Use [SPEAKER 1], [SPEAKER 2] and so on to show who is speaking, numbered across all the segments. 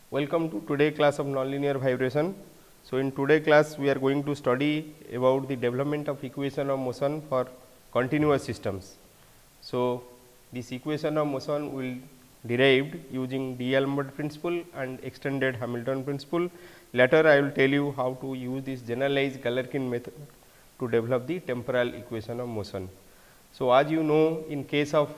[SPEAKER 1] Welcome to today class of nonlinear vibration. So, in today class we are going to study about the development of equation of motion for continuous systems. So, this equation of motion will derived using D'Alembert principle and extended Hamilton principle. Later I will tell you how to use this generalized Galerkin method to develop the temporal equation of motion. So, as you know, in case of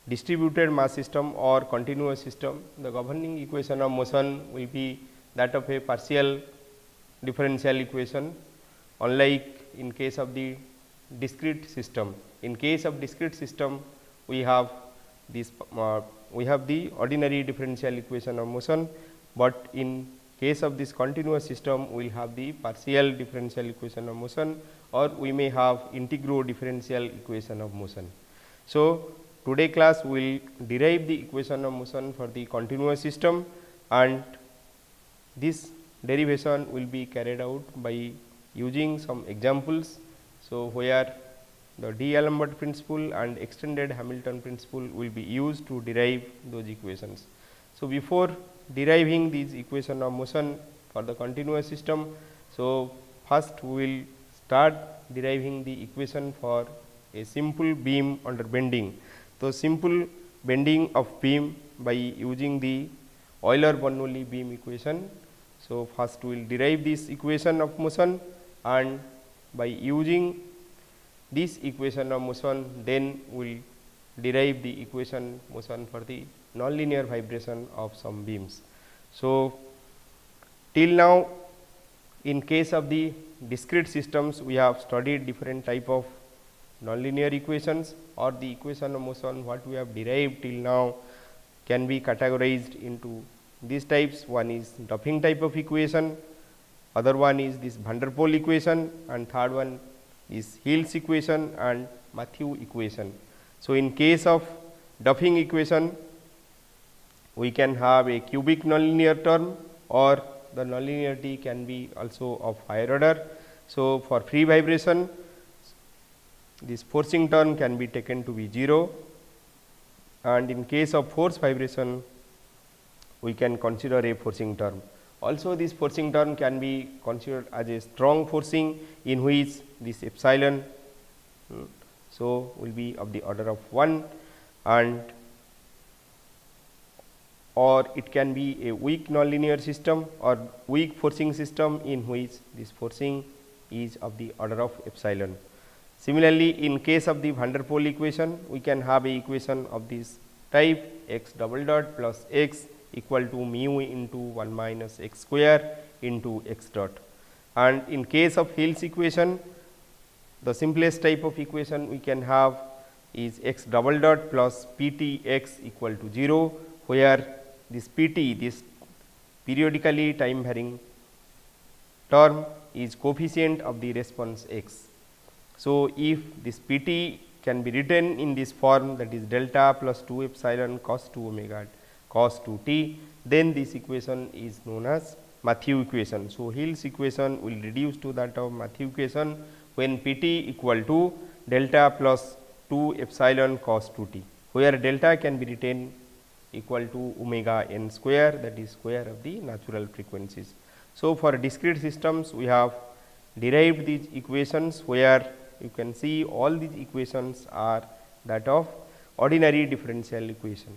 [SPEAKER 1] distributed mass system or continuous system, the governing equation of motion will be that of a partial differential equation, unlike in case of the discrete system. In case of discrete system, we have this we have the ordinary differential equation of motion, but in case of this continuous system, we will have the partial differential equation of motion, or we may have integro differential equation of motion. So, today class will derive the equation of motion for the continuous system, and this derivation will be carried out by using some examples. So, where the D'Alembert principle and extended Hamilton principle will be used to derive those equations. So, before deriving these equation of motion for the continuous system, so first we will start deriving the equation for a simple beam under bending. So, simple bending of beam by using the Euler-Bernoulli beam equation. So, first we will derive this equation of motion, and by using this equation of motion, then we will derive the equation motion for the nonlinear vibration of some beams. So, till now in case of the discrete systems, we have studied different type of nonlinear equations, or the equation of motion what we have derived till now can be categorized into these types. One is Duffing type of equation, other one is this van der Pol equation, and third one is Hills equation and Matthew equation. So, in case of Duffing equation, we can have a cubic nonlinear term, or the nonlinearity can be also of higher order. So, for free vibration, this forcing term can be taken to be 0, and in case of force vibration, we can consider a forcing term. Also, this forcing term can be considered as a strong forcing, in which this epsilon so will be of the order of 1, and or it can be a weak nonlinear system or weak forcing system, in which this forcing is of the order of epsilon. Similarly, in case of the van der Pol equation, we can have a equation of this type x double dot plus x equal to mu into 1 minus x square into x dot. And in case of Hills equation, the simplest type of equation we can have is x double dot plus pt x equal to 0, where this pt, this periodically time varying term, is coefficient of the response x. So, if this pt can be written in this form, that is delta plus 2 epsilon cos 2 omega cos 2 t, then this equation is known as Matthew equation. So, Hills equation will reduce to that of Matthew equation when pt equal to delta plus 2 epsilon cos 2 t, where delta can be written equal to omega n square, that is square of the natural frequencies. So, for discrete systems, we have derived these equations, where you can see all these equations are that of ordinary differential equation.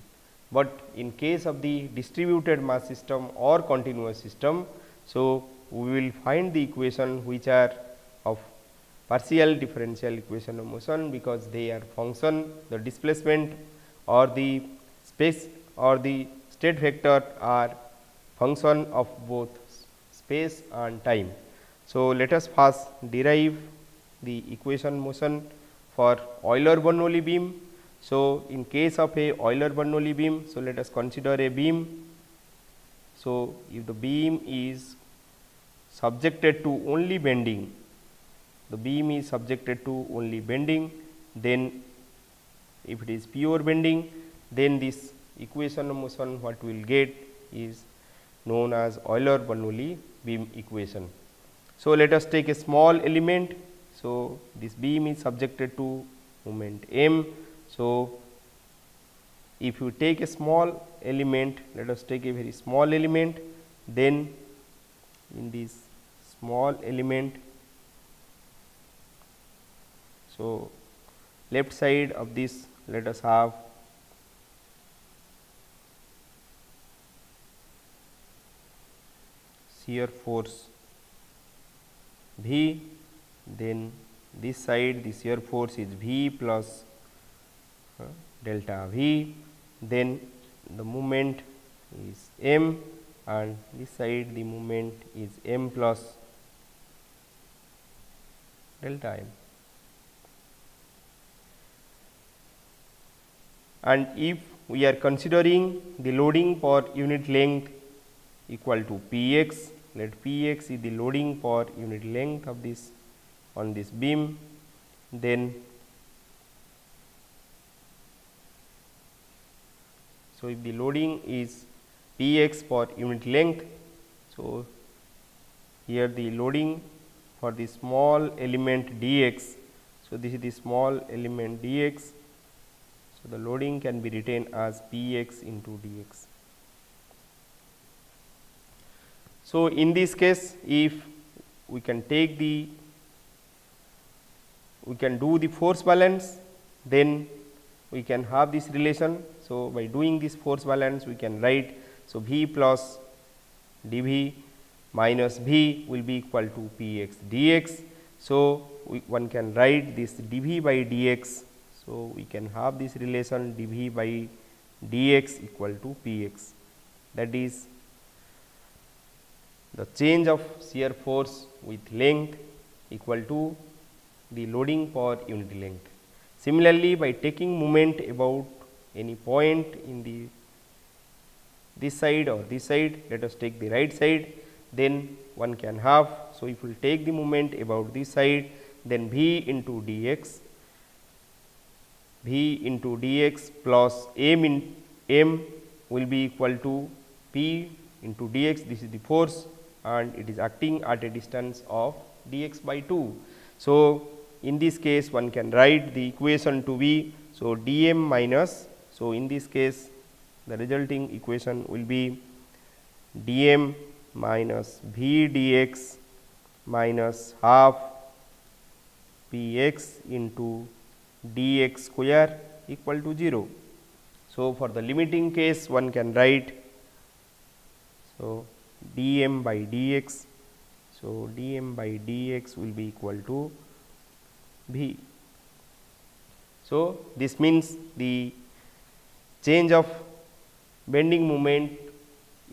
[SPEAKER 1] But in case of the distributed mass system or continuous system, so we will find the equation which are of partial differential equation of motion, because they are function, the displacement or the space or the state vector are function of both space and time. So, let us first derive the equation motion for Euler-Bernoulli beam. So, in case of a Euler-Bernoulli beam, so let us consider a beam. So, if the beam is subjected to only bending, the beam is subjected to only bending, then if it is pure bending, then this equation of motion what we will get is known as Euler-Bernoulli beam equation. So, let us take a small element. So, this beam is subjected to moment m. So, if you take a small element, let us take a very small element, then in this small element, so left side of this let us have shear force V, then this side the shear force is V plus delta V, then the moment is M and this side the moment is M plus delta M. And if we are considering the loading per unit length equal to P x, let P x is the loading per unit length of this on this beam, then so if the loading is P x per unit length, so here the loading for the small element d x, so this is the small element d x, so the loading can be written as P x into d x. So in this case, if we can take the, we can do the force balance, then we can have this relation. So by doing this force balance, we can write, so V plus dV minus V will be equal to P x dx. So one can write this dV by dx. So we can have this relation dV by dx equal to P x, that is the change of shear force with length equal to the loading per unit length. Similarly, by taking moment about any point in the this side or this side, let us take the right side, then one can have, so if we will take the moment about this side, then V into dx, V into dx plus M in M will be equal to P into dx, this is the force and it is acting at a distance of dx by 2. So in this case one can write the equation to be, so dm minus, so in this case the resulting equation will be dm minus v dx minus half px into dx square equal to 0. So for the limiting case one can write, so dm by dx, so dm by dx will be equal to v. So this means the change of bending moment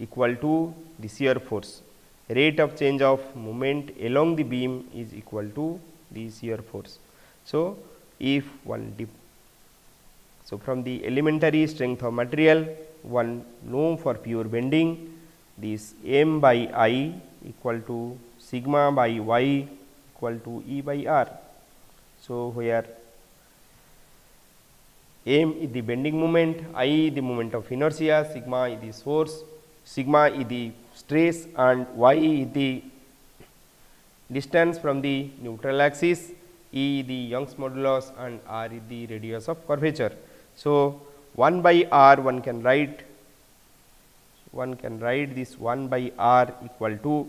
[SPEAKER 1] equal to the shear force, rate of change of moment along the beam is equal to the shear force. So if one so from the elementary strength of material one know for pure bending, this m by I equal to sigma by y equal to E by r. So where m is the bending moment, I is the moment of inertia, sigma is the source, sigma is the stress and y is the distance from the neutral axis, E is the Young's modulus and r is the radius of curvature. So 1 by r one can write this 1 by r equal to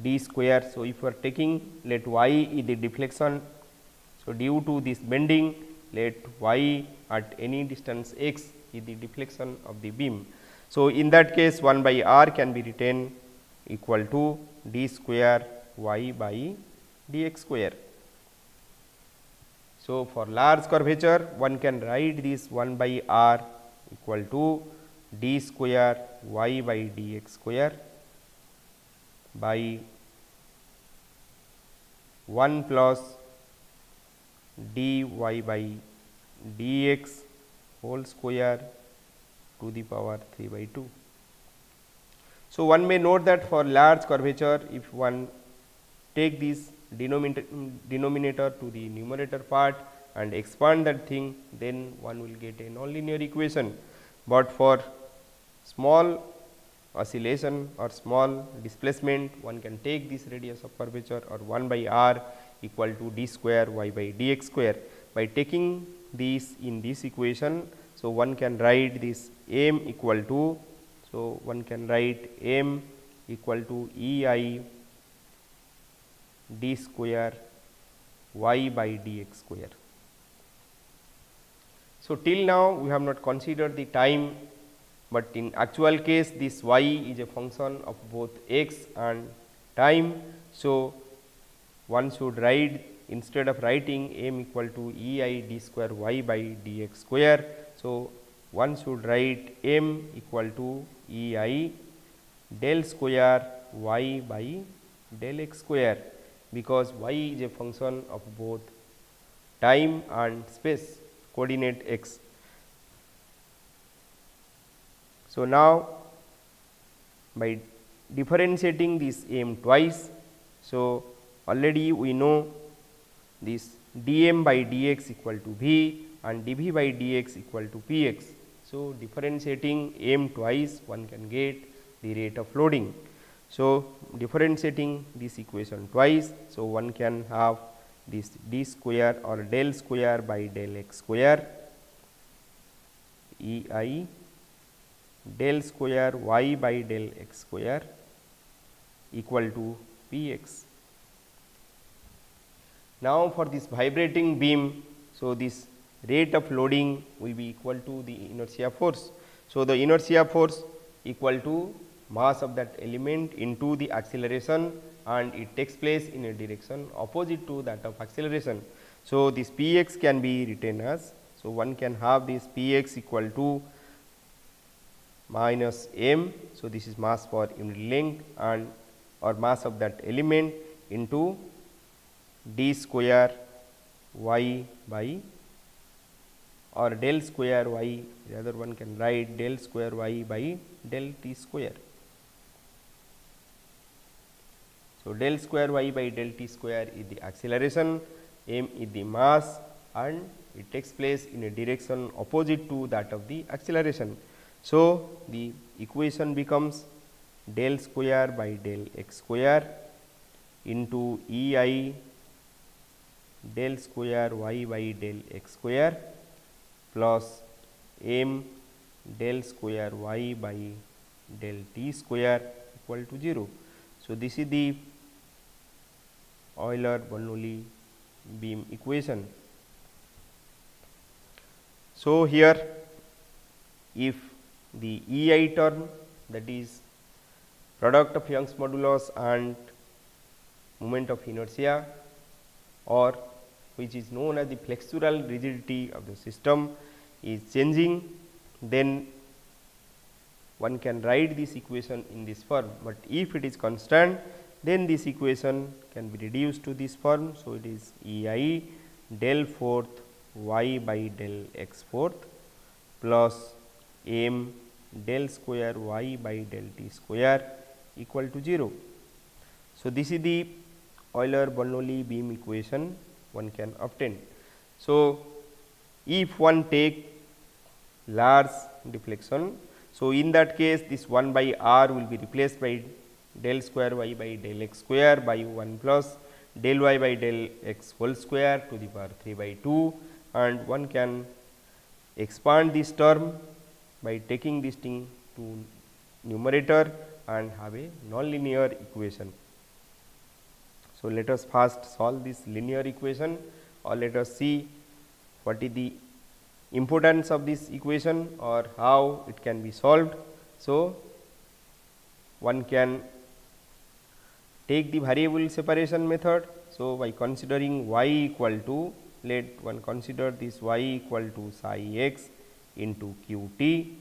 [SPEAKER 1] d square. So if you are taking, let y is the deflection, so due to this bending let y at any distance x is the deflection of the beam. So in that case 1 by r can be written equal to d square y by dx square. So for large curvature one can write this 1 by r equal to d square y by dx square by 1 plus dy by dx whole square to the power 3 by 2. So one may note that for large curvature, if one take this denominator to the numerator part and expand that thing, then one will get a nonlinear equation. But for small oscillation or small displacement, one can take this radius of curvature or 1 by r equal to d square y by dx square. By taking these in this equation, So, one can write this m equal to, so one can write m equal to E I d square y by dx square. So, till now we have not considered the time, but in actual case this y is a function of both x and time. So, one should write, instead of writing m equal to E I d square y by dx square. So, one should write m equal to E I del square y by del x square, because y is a function of both time and space coordinate x. So, now by differentiating this m twice, so already we know this dm by dx equal to v and dv by dx equal to px. So, differentiating m twice, one can get the rate of loading. So, differentiating this equation twice, so one can have this d square or del square by del x square E I del square y by del x square equal to px. Now, for this vibrating beam, so this rate of loading will be equal to the inertia force. So, the inertia force equal to mass of that element into the acceleration, and it takes place in a direction opposite to that of acceleration. So, this px can be written as, so one can have this px equal to minus m. So, this is mass for unit length and or mass of that element into d square y by or del square y, rather one can write del square y by del t square. So, del square y by del t square is the acceleration, m is the mass, and it takes place in a direction opposite to that of the acceleration. So, the equation becomes del square by del x square into E I del square y by del x square plus m del square y by del t square equal to 0. So, this is the Euler-Bernoulli beam equation. So, here if the E I term, that is product of Young's modulus and moment of inertia, or which is known as the flexural rigidity of the system, is changing, then one can write this equation in this form, but if it is constant, then this equation can be reduced to this form. So, it is E I del fourth y by del x fourth plus m del square y by del t square equal to 0. So, this is the Euler-Bernoulli beam equation one can obtain. So, if one take large deflection, so in that case this 1 by r will be replaced by del square y by del x square by 1 plus del y by del x whole square to the power 3 by 2, and one can expand this term by taking this thing to numerator and have a nonlinear equation. So, let us first solve this linear equation, or let us see what is the importance of this equation or how it can be solved. So, one can take the variable separation method. So, by considering y equal to, let one consider this y equal to psi x into q t.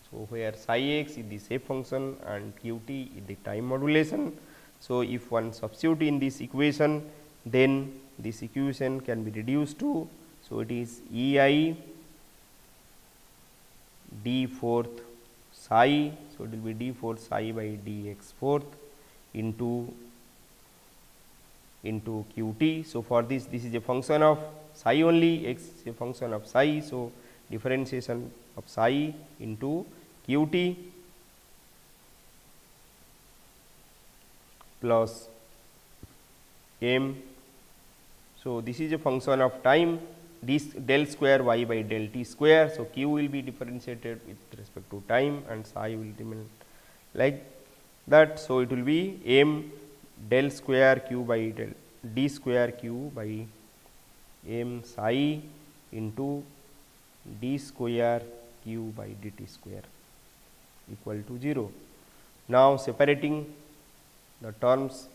[SPEAKER 1] So, where psi x is the shape function and q t is the time modulation. So, if one substitute in this equation, then this equation can be reduced to, so it is E I d fourth psi. So, it will be d fourth psi by d x fourth into q t. So, for this is a function of psi only, x is a function of psi. So, differentiation of psi into q t plus m. So, this is a function of time. del square y by del t square. So, q will be differentiated with respect to time and psi will remain like that. So, it will be m del square q by del d square q by m psi into d square q by dt square equal to 0. Now, separating the terms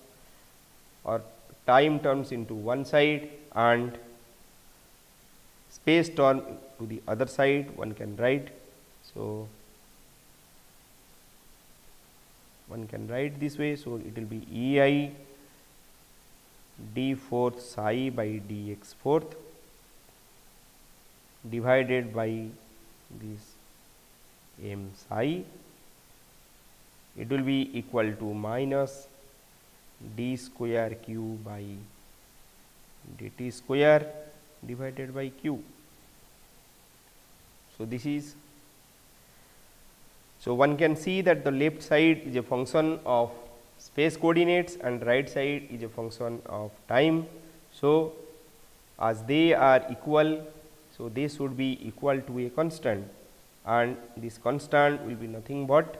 [SPEAKER 1] or time terms into one side and space term to the other side, one can write. So, one can write this way. So, it will be E I d fourth psi by dx fourth divided by this m psi. It will be equal to minus d square q by dt square divided by q. So, this is, so one can see that the left side is a function of space coordinates and right side is a function of time. So, as they are equal, so they should be equal to a constant, and this constant will be nothing but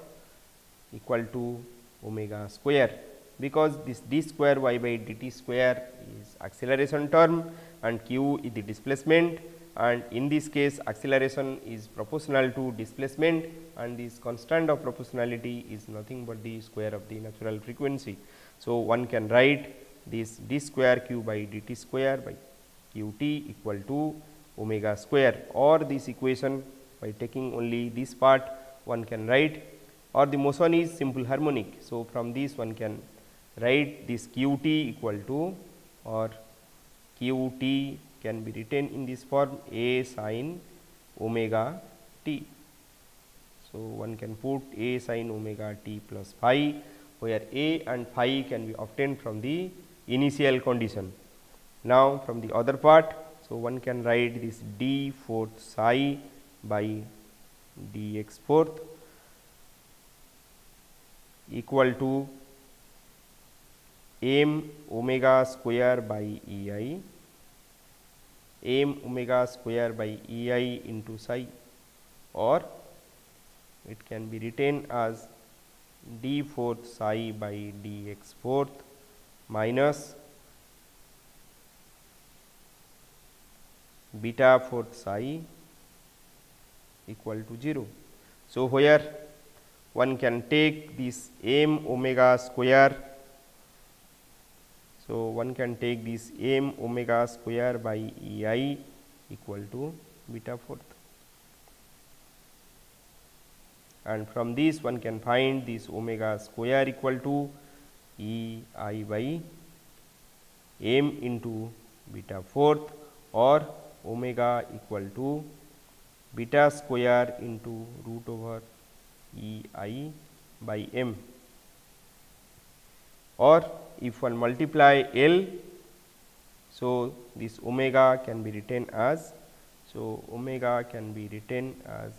[SPEAKER 1] equal to omega square, because this d square y by dt square is acceleration term and q is the displacement, and in this case acceleration is proportional to displacement, and this constant of proportionality is nothing but the square of the natural frequency. So, one can write this d square q by dt square by qt equal to omega square, or this equation by taking only this part one can write, or the motion is simple harmonic. So, from this one can write this qt equal to, or qt can be written in this form a sin omega t. So, one can put a sin omega t plus phi, where a and phi can be obtained from the initial condition. Now, from the other part, so one can write this d fourth psi by dx fourth equal to m omega square by E I, m omega square by E I into psi, or it can be written as d fourth psi by dx fourth minus beta fourth psi equal to 0. So, where one can take this m omega square. So, one can take this m omega square by E I equal to beta fourth, and from this one can find this omega square equal to E I by m into beta fourth, or omega equal to beta square into root over E I by m, or if one multiply L, so this omega can be written as, so omega can be written as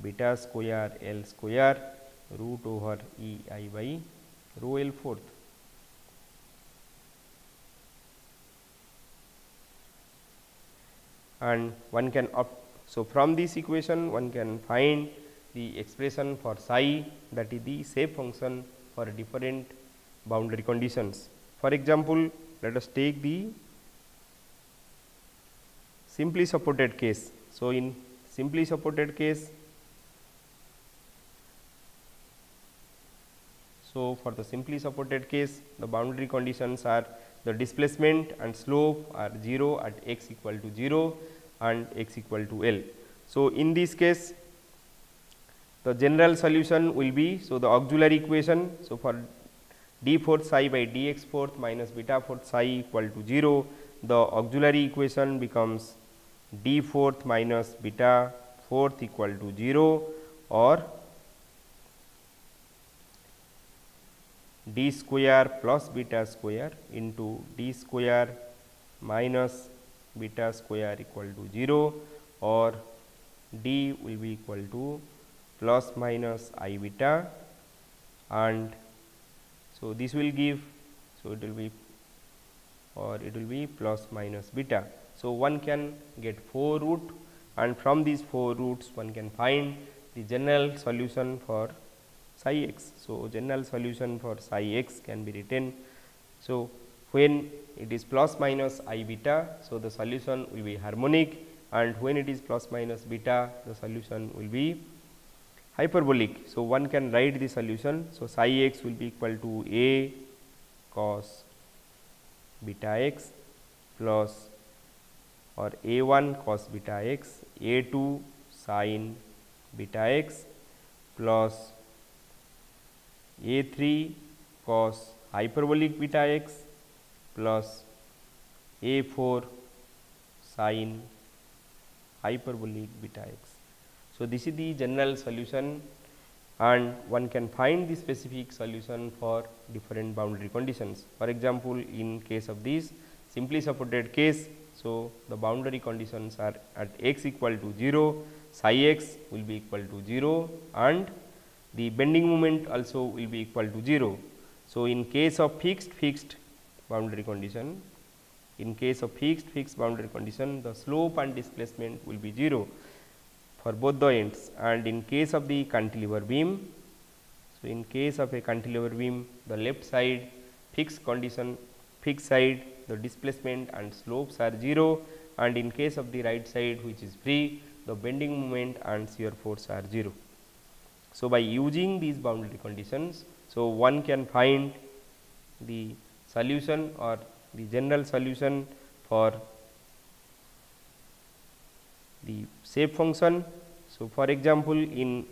[SPEAKER 1] beta square L square root over E I by rho L fourth. And one can so from this equation one can find the expression for psi, that is the shape function for different boundary conditions. For example, let us take the simply supported case. So, in simply supported case, so for the simply supported case, the boundary conditions are the displacement and slope are 0 at x equal to 0 and x equal to L. So, in this case the general solution will be, so the auxiliary equation, so for d fourth psi by dx fourth minus beta fourth psi equal to 0, the auxiliary equation becomes d fourth minus beta fourth equal to 0, or d square plus beta square into d square minus beta square equal to 0, or d will be equal to plus minus I beta, and so this will give, so it will be, or it will be plus minus beta. So, one can get 4 root, and from these 4 roots one can find the general solution for psi x. So, general solution for psi x can be written. So, when it is plus minus I beta, so the solution will be harmonic, and when it is plus minus beta, the solution will be hyperbolic. So, one can write the solution. So, psi x will be equal to a cos beta x plus or a1 cos beta x, a2 sin beta x plus a3 cos hyperbolic beta x plus a4 sin hyperbolic beta x. So, this is the general solution, and one can find the specific solution for different boundary conditions. For example, in case of this simply supported case, so the boundary conditions are at x equal to 0, psi x will be equal to 0, and the bending moment also will be equal to 0. So, in case of fixed boundary condition, boundary condition, the slope and displacement will be 0 for both the ends, and in case of the cantilever beam, so in case of a cantilever beam, the left side fixed side, the displacement and slopes are 0, and in case of the right side which is free, the bending moment and shear force are 0. So, by using these boundary conditions, so one can find the solution or the general solution for the shape function. So, for example, in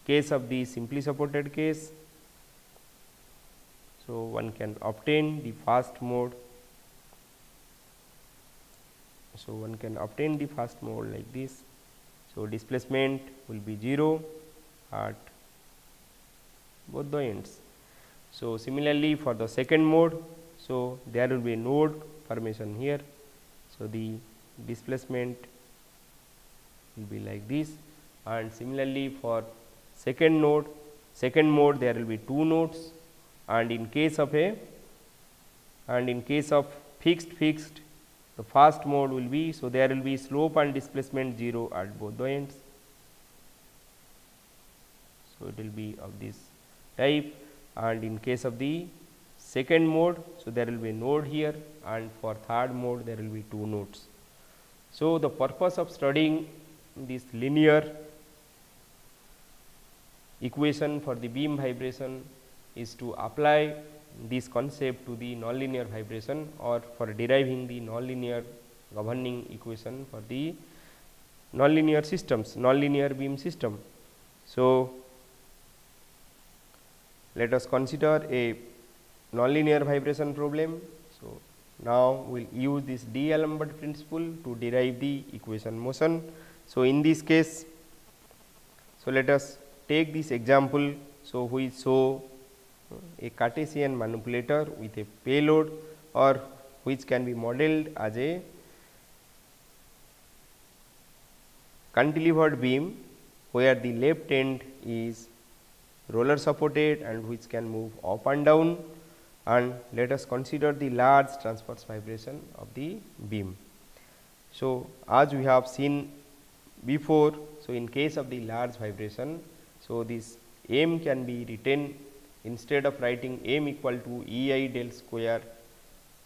[SPEAKER 1] case of the simply supported case, so one can obtain the fast mode. So, one can obtain the fast mode like this. So, displacement will be 0 at both the ends. So, similarly for the second mode, so there will be a node formation here. So, the displacement will be like this, and similarly for second mode there will be 2 nodes, and in case of fixed the fast mode will be, so there will be slope and displacement 0 at both the ends. So, it will be of this type, and in case of the second mode, so there will be a node here, and for third mode there will be 2 nodes. So, the purpose of studying this linear equation for the beam vibration is to apply this concept to the nonlinear vibration, or for deriving the nonlinear governing equation for the nonlinear systems, nonlinear beam system. So, let us consider a nonlinear vibration problem. So, now we will use this D'Alembert principle to derive the equation motion. So, in this case, so let us take this example. So, we show a Cartesian manipulator with a payload, or which can be modeled as a cantilevered beam where the left end is roller supported and which can move up and down, and let us consider the large transverse vibration of the beam. So, as we have seen before, so in case of the large vibration, so this m can be written, instead of writing m equal to ei del square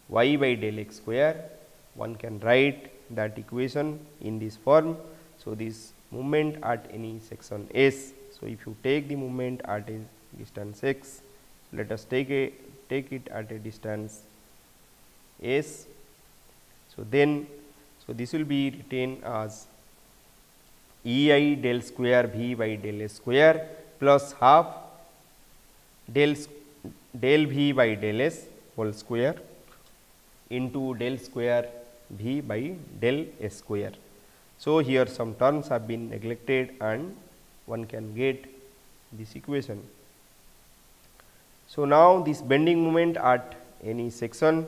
[SPEAKER 1] y by del x square, one can write that equation in this form. So, this moment at any section S. So, if you take the moment at a distance x, let us take it at a distance S. So, then this will be written as ei del square v by del s square plus half del v by del s whole square into del square v by del s square. So, here some terms have been neglected and one can get this equation. So, now this bending moment at any section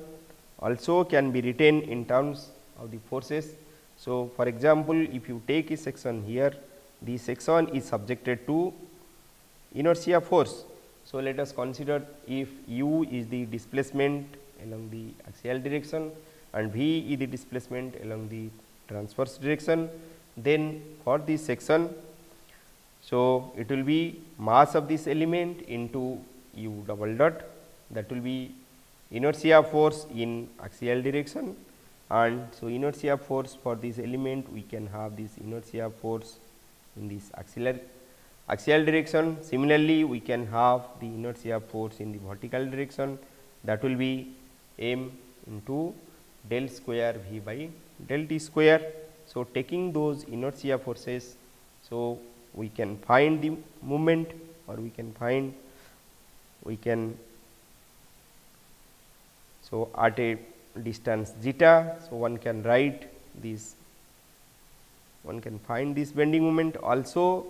[SPEAKER 1] also can be written in terms of the forces. So, for example, if you take a section here, the section is subjected to inertia force. So, let us consider if u is the displacement along the axial direction, and V is the displacement along the transverse direction. Then for this section, so it will be mass of this element into u double dot, that will be inertia force in axial direction, and so inertia force for this element we can have this inertia force in this axial direction. Similarly, we can have the inertia force in the vertical direction, that will be m into del square V by del t square. So, taking those inertia forces, so we can find the moment, or we can so at a distance zeta. So, one can write this, one can find this bending moment. Also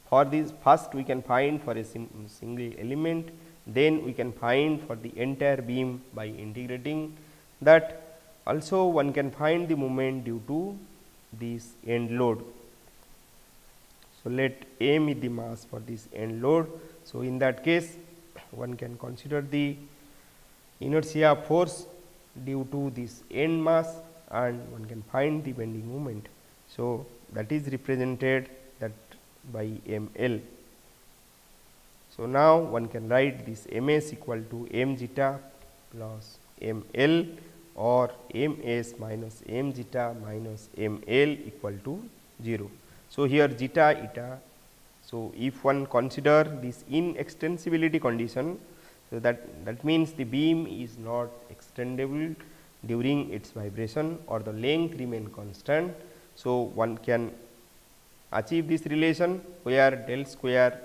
[SPEAKER 1] for this, first we can find for a single element, then we can find for the entire beam by integrating that. Also one can find the moment due to this end load. So, let m is the mass for this end load. So, in that case one can consider the inertia force due to this end mass, and one can find the bending moment. So, that is represented that by ml. So, now one can write this ms equal to m zeta plus ml, or ms minus m zeta minus ml equal to 0. So, here zeta eta. So, if one consider this inextensibility condition, so that means the beam is not extendable during its vibration, or the length remain constant. So, one can achieve this relation where del square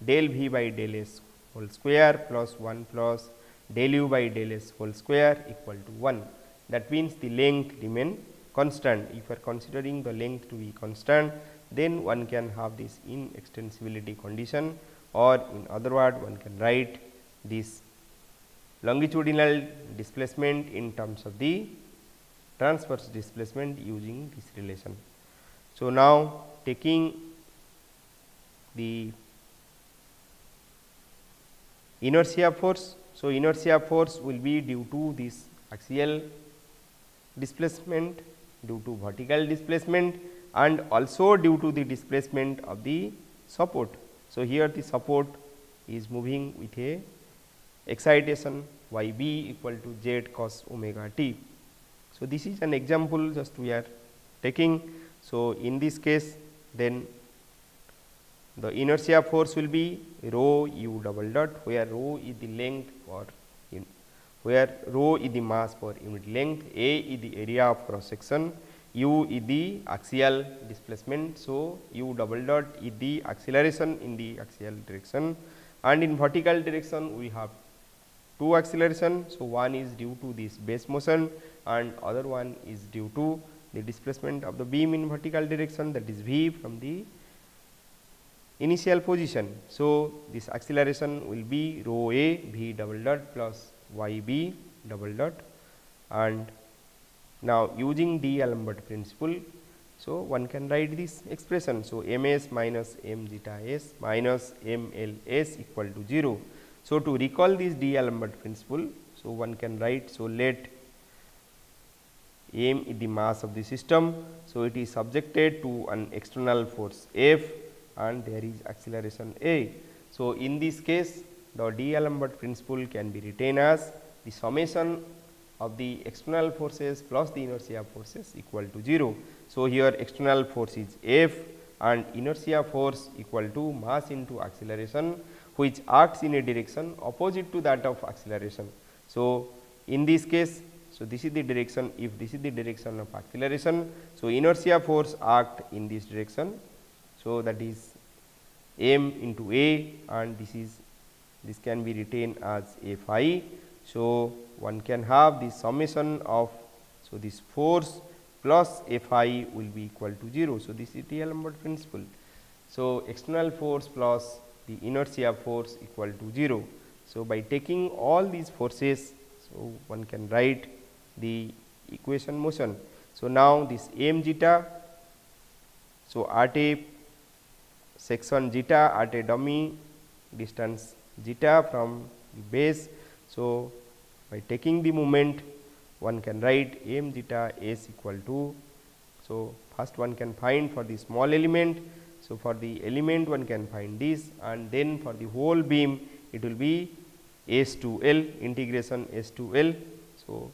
[SPEAKER 1] del V by del S whole square plus 1 plus del U by del S whole square equal to 1. That means the length remain constant. If you are considering the length to be constant, then one can have this inextensibility condition, or in other word one can write this longitudinal displacement in terms of the transverse displacement using this relation. So, now taking the inertia force. So, inertia force will be due to this axial displacement, due to vertical displacement, and also due to the displacement of the support. So, here the support is moving with a excitation y b equal to z cos omega t. So, this is an example just we are taking. So, in this case then the inertia force will be rho u double dot, where rho is the length for where rho is the mass per unit length, a is the area of cross section, u is the axial displacement. So, u double dot is the acceleration in the axial direction, and in vertical direction we have two acceleration. So, one is due to this base motion and other one is due to the displacement of the beam in vertical direction, that is v from the initial position. So, this acceleration will be rho a v double dot plus y b double dot, and now using D'Alembert principle. So, one can write this expression. So, ms minus m zeta s minus m l s equal to 0. So, to recall this D'Alembert principle, so one can write, so let m is the mass of the system. So, it is subjected to an external force F and there is acceleration A. So, in this case the D'Alembert principle can be written as the summation of the external forces plus the inertia forces equal to 0. So, here external force is F and inertia force equal to mass into acceleration, which acts in a direction opposite to that of acceleration. So, in this case, so this is the direction, if this is the direction of acceleration, so inertia force act in this direction. So, that is m into a, and this can be written as f I. So, one can have the summation of, so this force plus f I will be equal to 0. So, this is D'Alembert principle. So, external force plus the inertia force equal to 0. So, by taking all these forces, so one can write the equation motion. So, now this m zeta, so at a section zeta at a dummy distance zeta from the base. So, by taking the moment one can write m zeta s equal to, so first one can find for the small element. So, for the element one can find this, and then for the whole beam it will be S to L, integration S to L. So,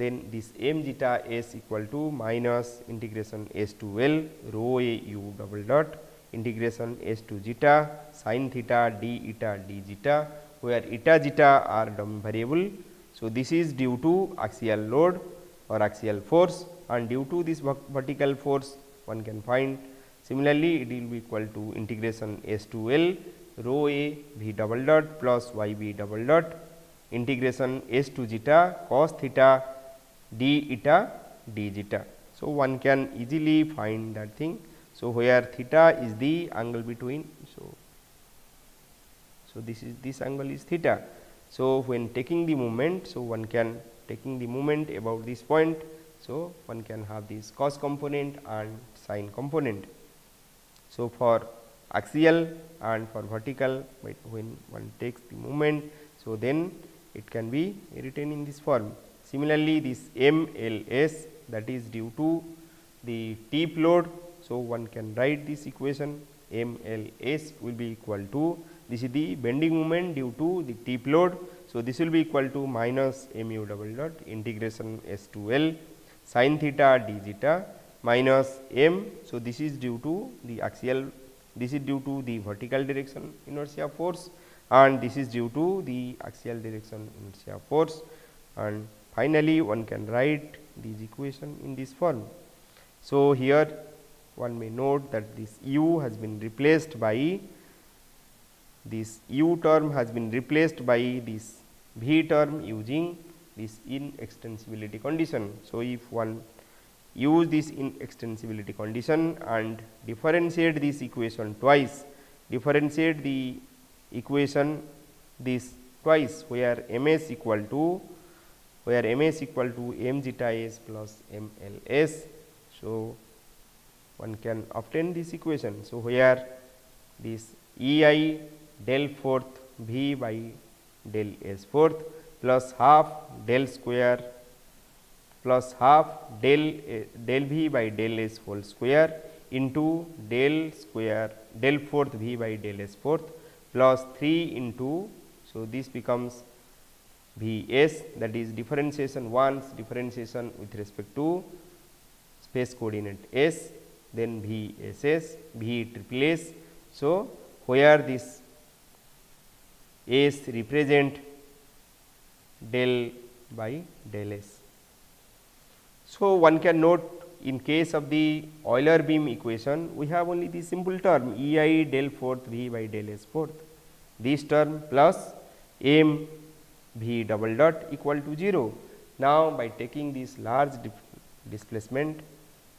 [SPEAKER 1] then this m zeta s equal to minus integration S to L rho a u double dot integration S to zeta sin theta d eta d zeta, where eta zeta are dumb variable. So, this is due to axial load or axial force, and due to this vertical force one can find. Similarly, it will be equal to integration S to L rho a v double dot plus y b double dot integration S to zeta cos theta d eta d zeta. So, one can easily find that thing. So, where theta is the angle between, so this angle is theta. So, when taking the moment, so one can taking the moment about this point, so one can have this cos component and sin component. So, for axial and for vertical, when one takes the moment, so then it can be written in this form. Similarly, this MLS, that is due to the tip load. So, one can write this equation MLS will be equal to, this is the bending moment due to the tip load. So, this will be equal to minus mu double dot integration S to L sin theta d zeta minus m. So, this is due to the axial, this is due to the vertical direction inertia force, and this is due to the axial direction inertia force, and finally, one can write this equation in this form. So, here one may note that this u has been replaced by this u term has been replaced by this v term using this inextensibility condition. So, if one use this inextensibility condition and differentiate this equation twice, differentiate the equation this twice, where ms equal to m zeta s plus m l s. So, one can obtain this equation. So, where this E I del fourth v by del s fourth plus half del square plus half del v by del s whole square into del square del fourth v by del s fourth plus 3 into, so this becomes v s, that is differentiation once, differentiation with respect to space coordinate s, then v s s, v triple s. So, where this s represent del by del s. So, one can note in case of the Euler beam equation, we have only the simple term E I del fourth v by del s fourth, this term plus m v double dot equal to 0. Now, by taking this large displacement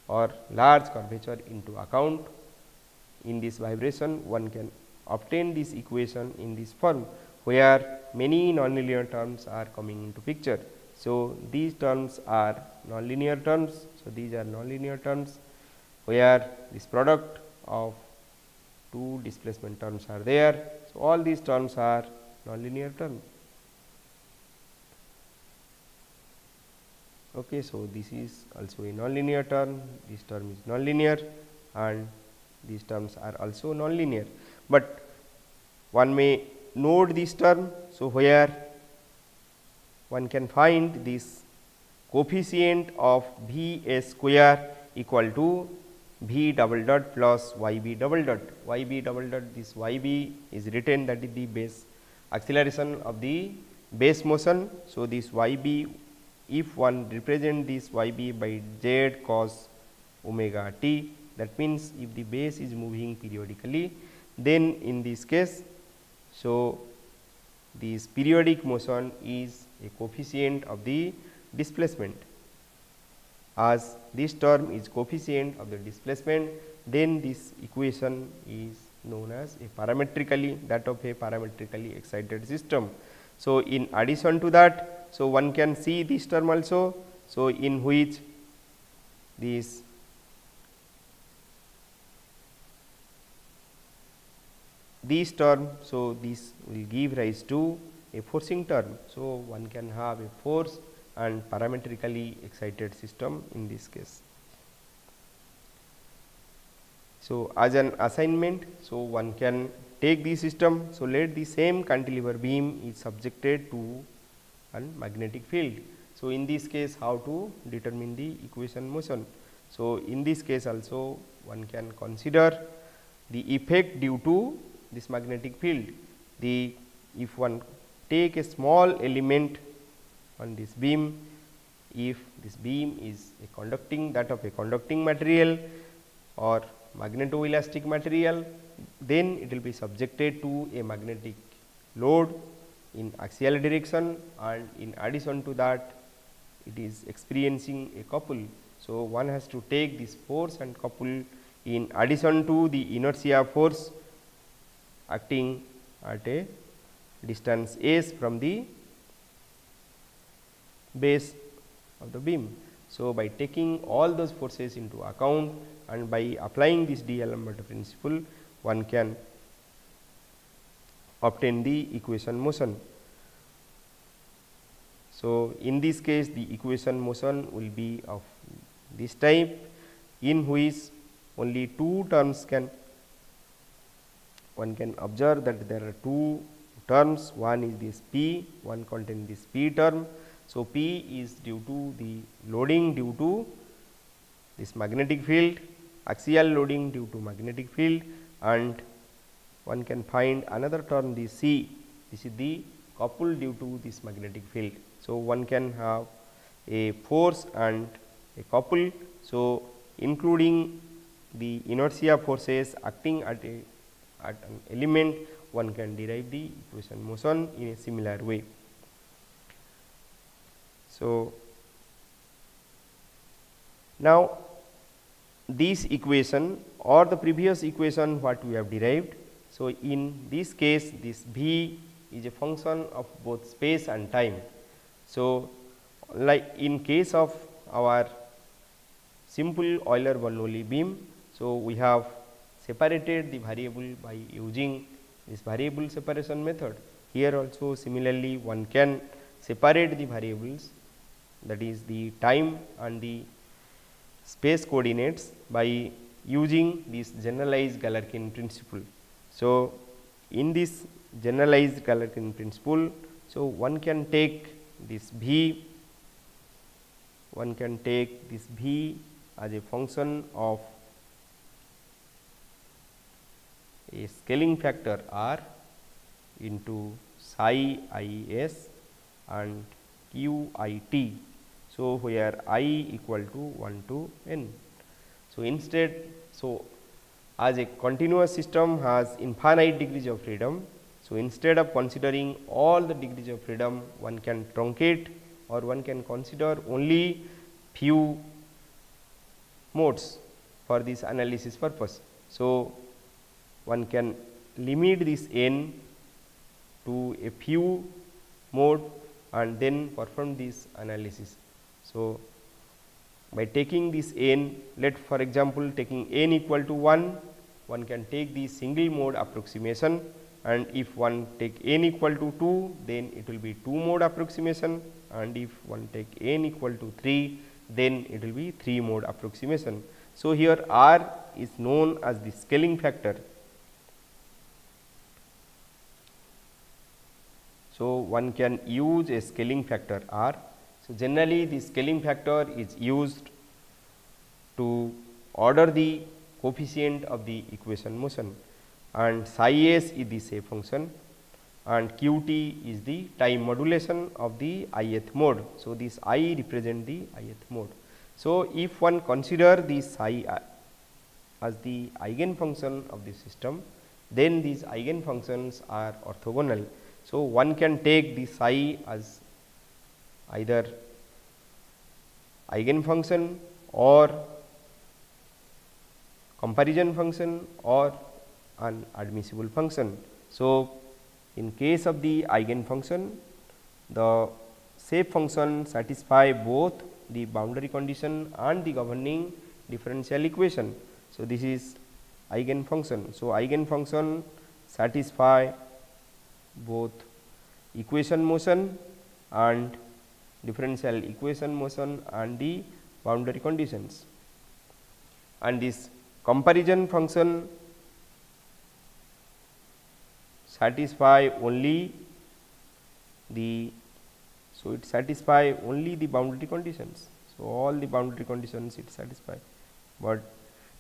[SPEAKER 1] or large curvature into account in this vibration, one can obtain this equation in this form, where many nonlinear terms are coming into picture. So, these terms are nonlinear terms. So, these are nonlinear terms where this product of two displacement terms are there. So, all these terms are nonlinear terms. Okay, so, this is also a nonlinear term, this term is nonlinear, and these terms are also nonlinear, but one may note this term. So, where one can find this coefficient of v s square equal to v double dot plus y b double dot, y b double dot, this y b is written, that is the base acceleration of the base motion. So, this y b, if one represent this y b by z cos omega t, that means if the base is moving periodically, then in this case, so this periodic motion is a coefficient of the displacement. As this term is coefficient of the displacement, then this equation is known as a parametrically, that of a parametrically excited system. So, in addition to that, so one can see this term also. So, in which this term, so this will give rise to a forcing term. So, one can have a force and parametrically excited system in this case. So, as an assignment, so one can take the system. So, let the same cantilever beam is subjected to a magnetic field. So, in this case, how to determine the equation motion? So, in this case also one can consider the effect due to this magnetic field. If one take a small element on this beam, if this beam is a conducting material or magnetoelastic material, then it will be subjected to a magnetic load in axial direction, and in addition to that it is experiencing a couple. So, one has to take this force and couple in addition to the inertia force acting at a distance s from the base of the beam. So, by taking all those forces into account and by applying this D'Alembert principle, one can obtain the equation motion. So, in this case the equation motion will be of this type, in which only two terms one can observe that there are two terms, one is this P, one contains this P term. So, P is due to the loading due to this magnetic field, axial loading due to magnetic field, and one can find another term, the C, this is the couple due to this magnetic field. So, one can have a force and a couple. So, including the inertia forces acting at an element, one can derive the equation motion in a similar way. So, now this equation or the previous equation what we have derived. So, in this case this V is a function of both space and time. So, like in case of our simple Euler-Bernoulli beam, so we have separated the variable by using this variable separation method. Here also similarly one can separate the variables, that is the time and the space coordinates, by using this generalized Galerkin principle. So, in this generalized Galerkin principle, so one can take this V, as a function of a scaling factor R into psi I s and q I t. So, where I equal to 1 to n. So, instead, as a continuous system has infinite degrees of freedom, so instead of considering all the degrees of freedom, one can truncate or one can consider only few modes for this analysis purpose. So, one can limit this n to a few mode and then perform this analysis. So, by taking this n, let for example taking n equal to 1, one can take the single mode approximation, and if one take n equal to 2, then it will be 2 mode approximation, and if one take n equal to 3, then it will be 3 mode approximation. So, here R is known as the scaling factor. So, one can use a scaling factor R. So, generally the scaling factor is used to order the coefficient of the equation motion, and psi s is the shape function and q t is the time modulation of the ith mode. So, this I represent the ith mode. So, if one consider this psi as the eigenfunction of the system, then these eigenfunctions are orthogonal. So, one can take the psi as either eigenfunction or comparison function or an admissible function. So, in case of the eigenfunction, the shape function satisfy both the boundary condition and the governing differential equation. So, this is eigenfunction. So, eigenfunction satisfy both equation motion and differential equation motion and the boundary conditions. And this comparison function satisfy only the, so it satisfy only the boundary conditions. So, all the boundary conditions it satisfy, but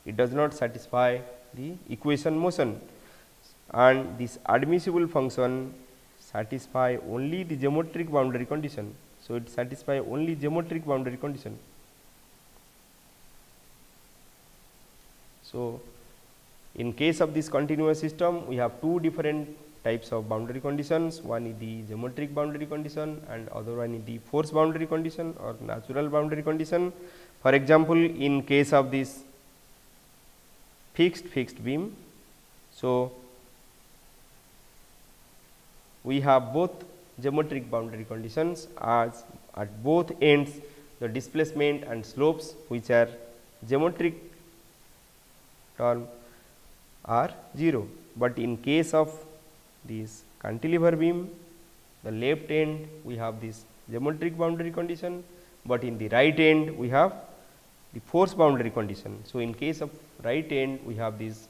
[SPEAKER 1] it does not satisfy the equation motion, and this admissible function satisfy only the geometric boundary condition. So, it satisfy only geometric boundary condition. So, in case of this continuous system, we have two different types of boundary conditions. One is the geometric boundary condition and other one is the force boundary condition or natural boundary condition. For example, in case of this fixed beam, so we have both geometric boundary conditions, as at both ends the displacement and slopes which are geometric term are 0, but in case of this cantilever beam, the left end we have this geometric boundary condition, but in the right end we have the force boundary condition. So, in case of right end we have this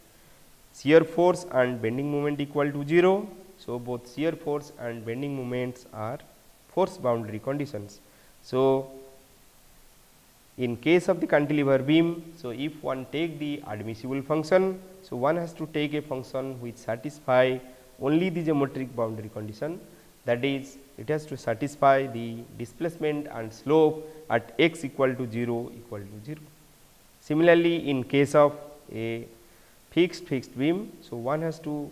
[SPEAKER 1] shear force and bending moment equal to 0. So, both shear force and bending moments are force boundary conditions. So, in case of the cantilever beam, so if one take the admissible function, so one has to take a function which satisfy only the geometric boundary condition, that is it has to satisfy the displacement and slope at x equal to 0 equal to 0. Similarly, in case of a fixed beam, so one has to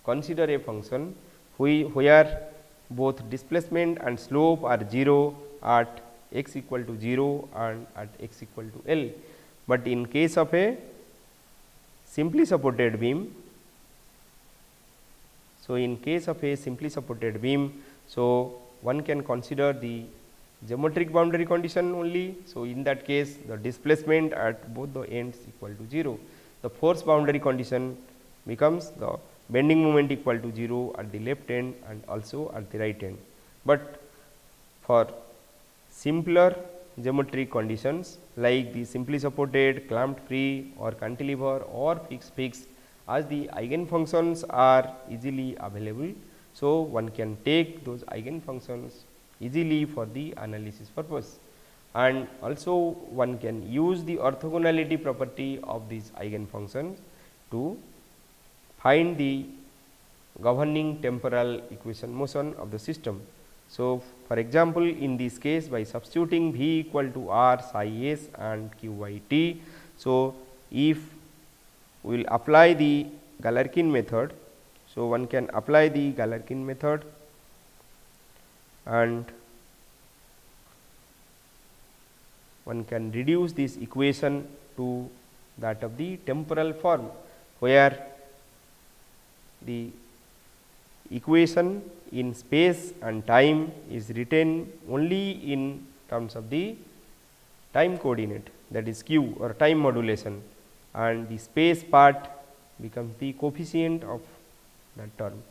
[SPEAKER 1] consider a function where both displacement and slope are 0 at x equal to 0 and at x equal to L. But in case of a simply supported beam, so in case of a simply supported beam, so one can consider the geometric boundary condition only. So, in that case the displacement at both the ends equal to 0. The force boundary condition becomes the bending moment equal to 0 at the left end and also at the right end. But for simpler geometric conditions like the simply supported, clamped free or cantilever or fixed, as the eigenfunctions are easily available. So, one can take those eigenfunctions easily for the analysis purpose, and also one can use the orthogonality property of these eigenfunctions to find the governing temporal equation motion of the system. So, for example, in this case by substituting V equal to R psi s and Q by T. So, if we will apply the Galerkin method, so one can apply the Galerkin method and one can reduce this equation to that of the temporal form, where the equation in space and time is written only in terms of the time coordinate, that is q or time modulation, and the space part becomes the coefficient of that term.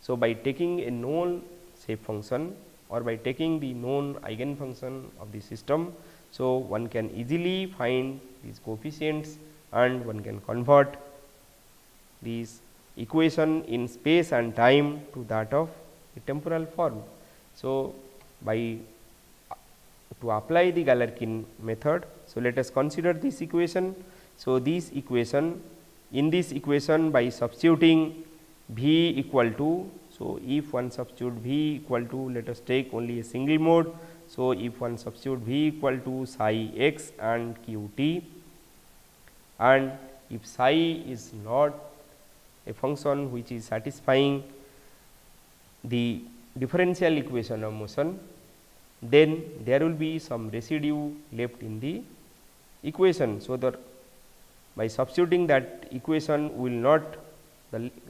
[SPEAKER 1] So, by taking a known shape function or by taking the known eigenfunction of the system, so one can easily find these coefficients and one can convert these equation in space and time to that of a temporal form. So, by to apply the Galerkin method, so let us consider this equation. So, this equation, in this equation by substituting V equal to, so if one substitute V equal to, let us take only a single mode. So, if one substitute V equal to psi x and q t, and if psi is not a function which is satisfying the differential equation of motion, then there will be some residue left in the equation. So, that by substituting that equation we will not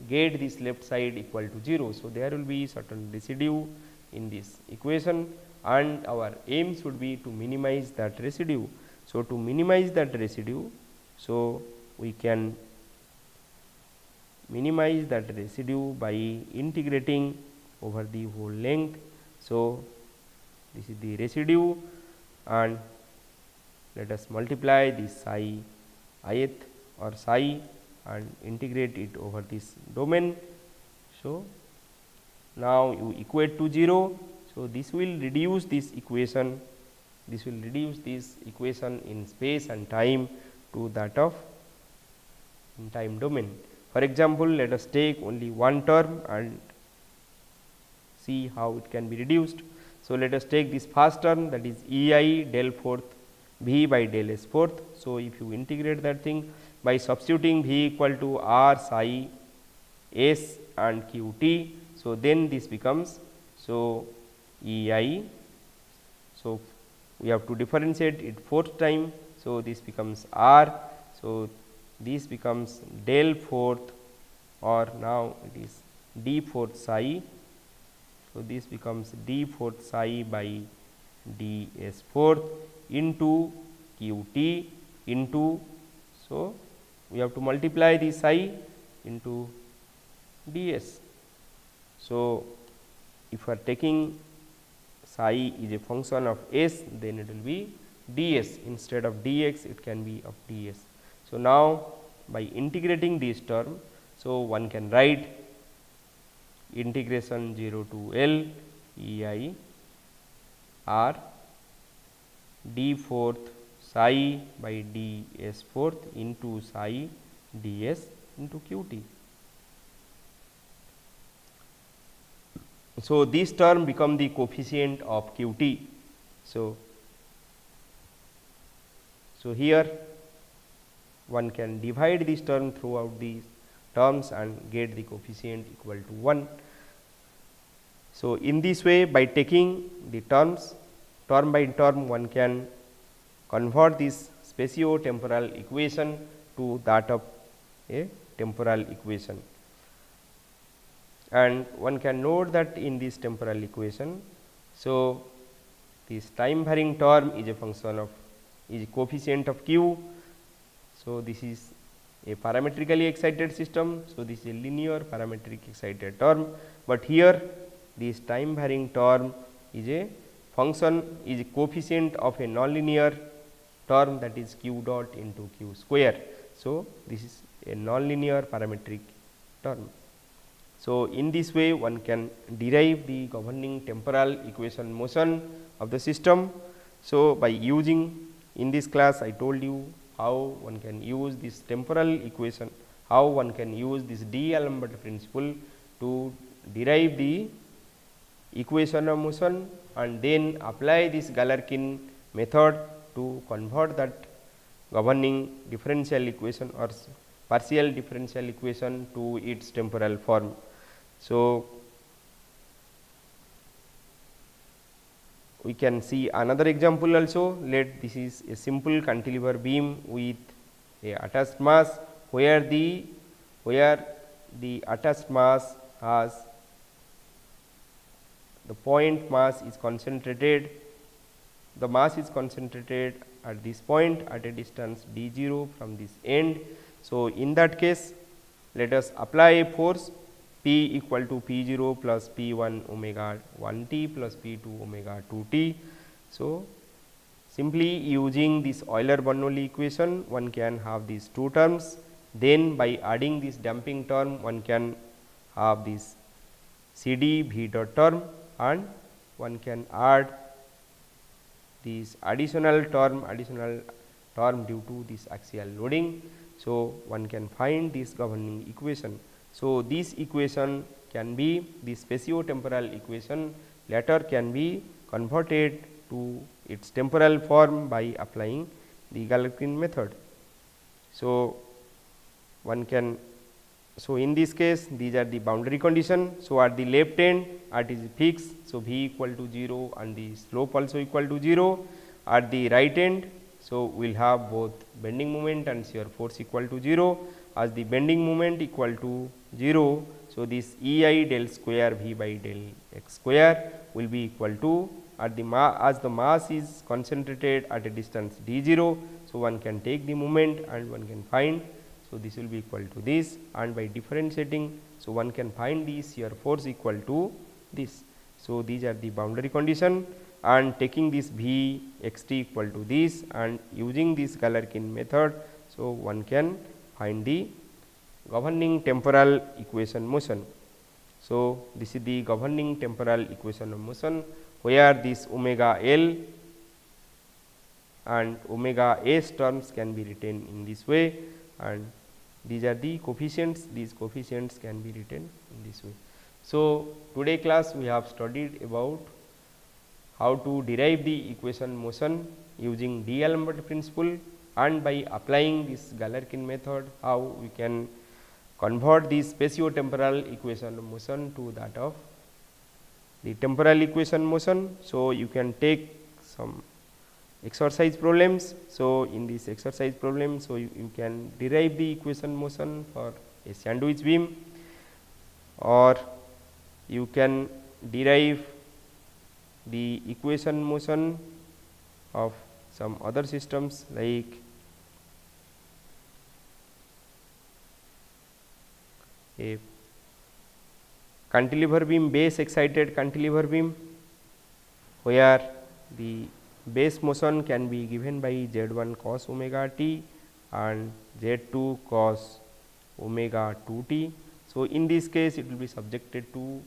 [SPEAKER 1] get this left side equal to 0. So, there will be certain residue in this equation and our aim should be to minimize that residue. So, to minimize that residue, so we can minimize that residue by integrating over the whole length. So, this is the residue, and let us multiply this psi ith or psi and integrate it over this domain. So, now you equate to 0. So, this will reduce this equation, in space and time to that of in time domain. For example, let us take only one term and see how it can be reduced. So, let us take this first term, that is E I del fourth V by del S fourth. So, if you integrate that thing by substituting V equal to R psi S and Q T. So, then this becomes, so E I. So, we have to differentiate it fourth time. So, this becomes R. So, this becomes del fourth, or now it is d fourth psi. So, this becomes d fourth psi by d s fourth into q t into. So, we have to multiply the psi into ds. So, if we are taking psi is a function of s, then it will be ds instead of dx, it can be of ds. So, now by integrating this term, so one can write integration 0 to L E I R d fourth psi by d s fourth into psi d s into q t. So, this term become the coefficient of q t. So, here one can divide this term throughout these terms and get the coefficient equal to 1. So, in this way, by taking the terms term by term, one can convert this spatio-temporal equation to that of a temporal equation. And one can note that in this temporal equation, so this time varying term is a function of, is a coefficient of q. So, this is a parametrically excited system. So, this is a linear parametric excited term, but here this time varying term is a function, is a coefficient of a nonlinear term, that is q dot into q square. So, this is a nonlinear parametric term. So, in this way one can derive the governing temporal equation motion of the system. So, by using, in this class I told you how one can use this temporal equation, how one can use this D'Alembert principle to derive the equation of motion, and then apply this Galerkin method to convert that governing differential equation or partial differential equation to its temporal form. So, we can see another example also. Let this is a simple cantilever beam with a attached mass, where the attached mass has the point mass is concentrated, the mass is concentrated at this point at a distance d0 from this end. So, in that case, let us apply a force P equal to P0 plus P1 omega 1 t plus P2 omega 2 t. So, simply using this Euler-Bernoulli equation, one can have these two terms. Then by adding this damping term, one can have this CD V dot term, and one can add this additional term due to this axial loading. So, one can find this governing equation. So, this equation can be, the spatio-temporal equation later can be converted to its temporal form by applying the Galerkin method. So, one can, so in this case these are the boundary condition. So, at the left end it is fixed. So, V equal to 0 and the slope also equal to 0. At the right end, so we will have both bending moment and shear force equal to 0. As the bending moment equal to 0, so this E I del square V by del x square will be equal to, at the as the mass is concentrated at a distance d0. So, one can take the moment and one can find. So, this will be equal to this, and by differentiating, so one can find the shear force equal to this. So, these are the boundary condition. and taking this V xt equal to this and using this Galerkin method. So, one can find the governing temporal equation motion. So, this is the governing temporal equation of motion, where this omega L and omega S terms can be written in this way, and these are the coefficients, these coefficients can be written in this way. So, today class we have studied about how to derive the equation motion using D'Alembert principle, and by applying this Galerkin method, how we can convert the spatiotemporal equation of motion to that of the temporal equation motion. So, you can take some exercise problems. So, in this exercise problem, so you can derive the equation motion for a sandwich beam, or you can derive the equation motion of some other systems like a cantilever beam, base excited cantilever beam, where the base motion can be given by Z1 cos omega t and Z2 cos omega 2 t. So, in this case it will be subjected to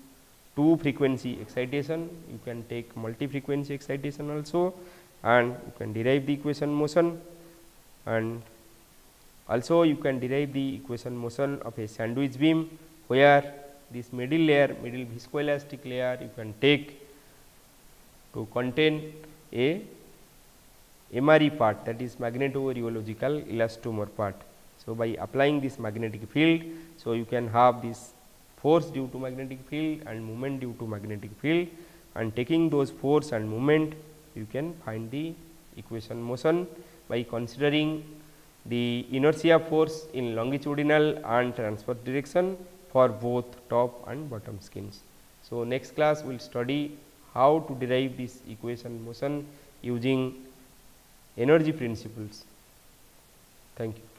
[SPEAKER 1] two frequency excitation. You can take multi frequency excitation also, and you can derive the equation motion, and also you can derive the equation motion of a sandwich beam, where this middle layer, middle viscoelastic layer, you can take to contain a MRE part, that is magneto-rheological elastomer part. So, by applying this magnetic field, so you can have this force due to magnetic field and moment due to magnetic field, and taking those force and moment, you can find the equation motion by considering the inertia force in longitudinal and transverse direction for both top and bottom skins. So, next class we will study how to derive this equation motion using energy principles. Thank you.